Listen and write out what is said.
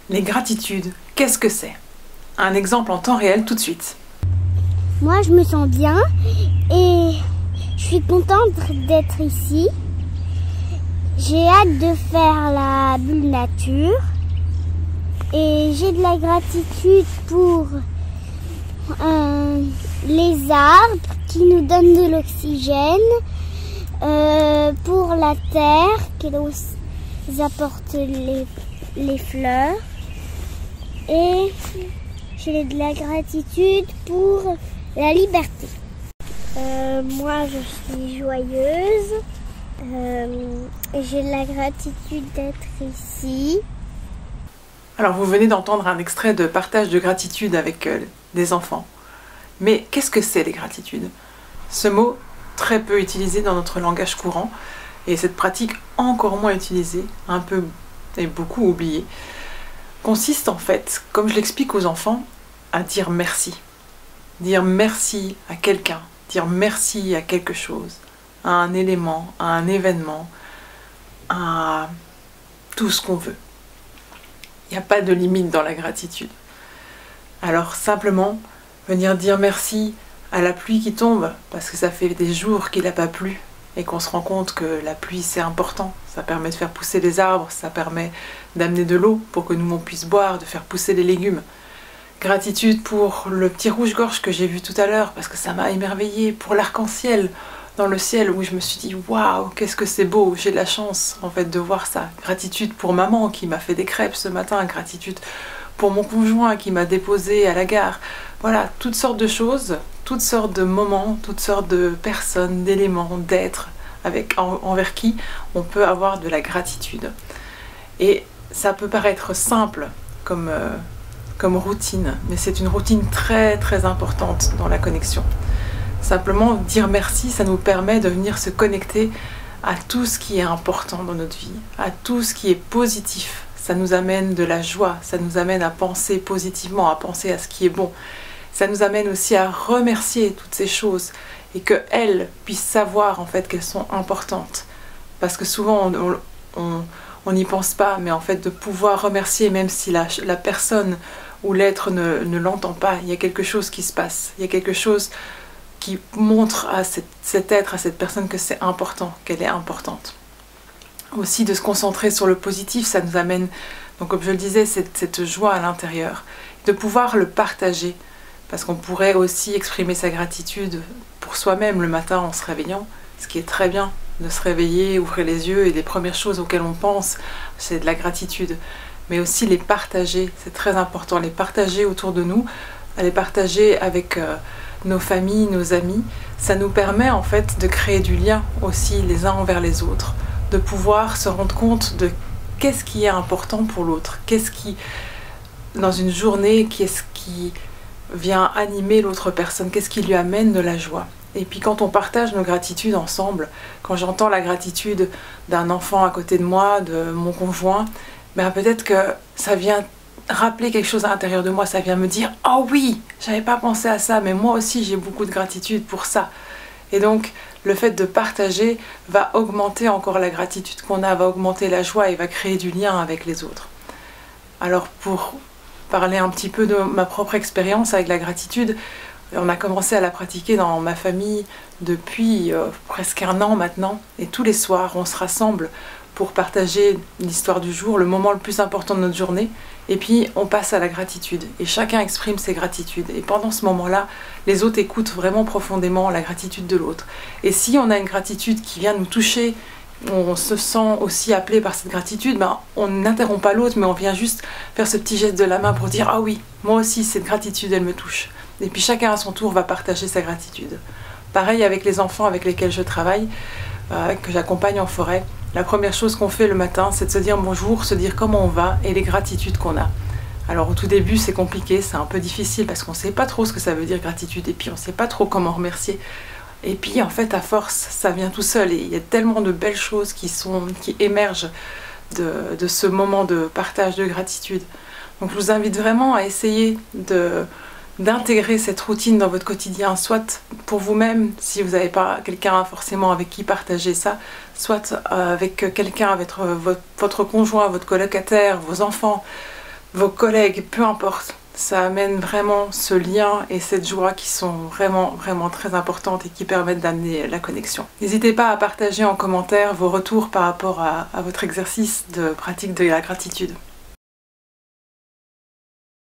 Les gratitudes, qu'est-ce que c'est? Un exemple en temps réel tout de suite. Moi, je me sens bien et je suis contente d'être ici. J'ai hâte de faire la bulle nature et j'ai de la gratitude pour les arbres qui nous donnent de l'oxygène, pour la terre qui nous apporte les fleurs, et j'ai de la gratitude pour la liberté. Moi, je suis joyeuse et j'ai de la gratitude d'être ici. Alors vous venez d'entendre un extrait de partage de gratitude avec des enfants. Mais qu'est-ce que c'est les gratitudes? Ce mot, très peu utilisé dans notre langage courant, et cette pratique encore moins utilisée, un peu et beaucoup oubliée, consiste en fait, comme je l'explique aux enfants, à dire merci. Dire merci à quelqu'un, dire merci à quelque chose, à un élément, à un événement, à tout ce qu'on veut. Il n'y a pas de limite dans la gratitude. Alors simplement, venir dire merci à la pluie qui tombe, parce que ça fait des jours qu'il n'a pas plu, et qu'on se rend compte que la pluie c'est important, ça permet de faire pousser les arbres, ça permet d'amener de l'eau pour que nous on puisse boire, de faire pousser les légumes. Gratitude pour le petit rouge-gorge que j'ai vu tout à l'heure, parce que ça m'a émerveillée, pour l'arc-en-ciel dans le ciel, où je me suis dit waouh, qu'est-ce que c'est beau, j'ai de la chance en fait de voir ça. Gratitude pour maman qui m'a fait des crêpes ce matin, gratitude pour mon conjoint qui m'a déposé à la gare. Voilà, toutes sortes de choses, toutes sortes de moments, toutes sortes de personnes, d'éléments, d'êtres envers qui on peut avoir de la gratitude. Et ça peut paraître simple comme routine, mais c'est une routine très très importante dans la connexion. Simplement dire merci, ça nous permet de venir se connecter à tout ce qui est important dans notre vie, à tout ce qui est positif. Ça nous amène de la joie, ça nous amène à penser positivement, à penser à ce qui est bon. Ça nous amène aussi à remercier toutes ces choses et qu'elles puissent savoir en fait qu'elles sont importantes. Parce que souvent on n'y pense pas, mais en fait de pouvoir remercier même si la personne ou l'être ne l'entend pas, il y a quelque chose qui se passe, il y a quelque chose qui montre à cet être, à cette personne que c'est important, qu'elle est importante. Aussi de se concentrer sur le positif, ça nous amène, donc comme je le disais, cette joie à l'intérieur, de pouvoir le partager, parce qu'on pourrait aussi exprimer sa gratitude pour soi-même le matin en se réveillant, ce qui est très bien, de se réveiller, ouvrir les yeux, et les premières choses auxquelles on pense, c'est de la gratitude, mais aussi les partager, c'est très important, les partager autour de nous, les partager avec nos familles, nos amis, ça nous permet en fait de créer du lien aussi les uns envers les autres, de pouvoir se rendre compte de qu'est-ce qui est important pour l'autre, qu'est-ce qui, dans une journée, qu'est-ce qui vient animer l'autre personne, qu'est-ce qui lui amène de la joie. Et puis quand on partage nos gratitudes ensemble, quand j'entends la gratitude d'un enfant à côté de moi, de mon conjoint, ben peut-être que ça vient rappeler quelque chose à l'intérieur de moi, ça vient me dire « Oh oui, j'avais pas pensé à ça, mais moi aussi j'ai beaucoup de gratitude pour ça. » Et donc le fait de partager va augmenter encore la gratitude qu'on a, va augmenter la joie et va créer du lien avec les autres. Alors pour parler un petit peu de ma propre expérience avec la gratitude, on a commencé à la pratiquer dans ma famille depuis presque 1 an maintenant, et tous les soirs on se rassemble pour partager l'histoire du jour, le moment le plus important de notre journée, et puis on passe à la gratitude, et chacun exprime ses gratitudes, et pendant ce moment-là, les autres écoutent vraiment profondément la gratitude de l'autre. Et si on a une gratitude qui vient nous toucher, on se sent aussi appelé par cette gratitude, ben, on n'interrompt pas l'autre, mais on vient juste faire ce petit geste de la main pour dire « Ah oui, moi aussi cette gratitude elle me touche ». Et puis chacun à son tour va partager sa gratitude. Pareil avec les enfants avec lesquels je travaille, que j'accompagne en forêt. La première chose qu'on fait le matin, c'est de se dire bonjour, se dire comment on va et les gratitudes qu'on a. Alors au tout début c'est compliqué, c'est un peu difficile parce qu'on ne sait pas trop ce que ça veut dire gratitude, et puis on ne sait pas trop comment remercier. Et puis en fait à force ça vient tout seul, et il y a tellement de belles choses qui émergent de ce moment de partage de gratitude. Donc je vous invite vraiment à essayer d'intégrer cette routine dans votre quotidien, soit pour vous-même, si vous n'avez pas quelqu'un forcément avec qui partager ça, soit avec quelqu'un, avec votre conjoint, votre colocataire, vos enfants, vos collègues, peu importe. Ça amène vraiment ce lien et cette joie qui sont vraiment très importantes et qui permettent d'amener la connexion. N'hésitez pas à partager en commentaire vos retours par rapport à votre exercice de pratique de la gratitude.